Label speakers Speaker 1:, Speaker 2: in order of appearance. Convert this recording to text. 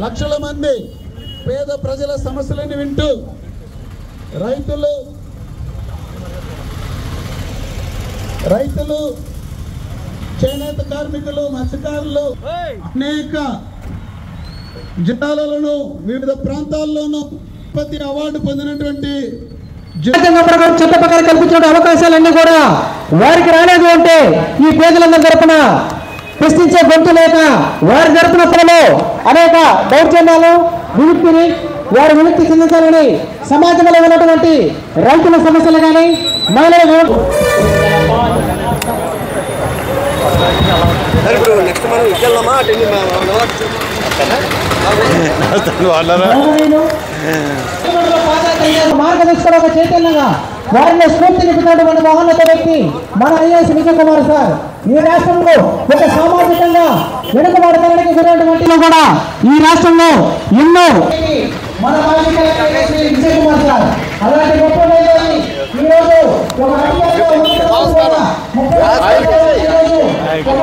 Speaker 1: లక్షల మంది పేద ప్రజల సమస్యలను వింటూ రైతులు చేనేత కార్మికులు మత్స్యకారులు అనేక జిల్లాలలోనూ వివిధ ప్రాంతాల్లోనూ ప్రతి అవార్డు పొందినటువంటి
Speaker 2: చట్టప్రకారం కల్పించిన అవకాశాలన్నీ కూడా వారికి రాలేదు అంటే ఈ పేదలందరి తరపున ప్రశ్నించే గొంతు లేక వారి తరపున పనులు అనేక దౌర్జన్యాలు విముక్తిని వారి విముక్తి చెందించాలని సమాజంలో ఉన్నటువంటి రైతుల సమస్యలు కానీ మహిళలు మార్గదర్శకులు ఒక చైతన్యంగా వారిని స్ఫూర్తి నింపుతున్నటువంటి మహోన్నత వ్యక్తి మన ఐఏఎస్ విజయ్ కుమార్ సార్. ఈ రాష్ట్రంలో ఒక సామాజికంగా వెనుకబడతానికి గురైనటువంటి కూడా ఈ రాష్ట్రంలో ఎన్నో మన విజయ్ కుమార్ సార్ అలాంటి గొప్ప ఈరోజు ఒక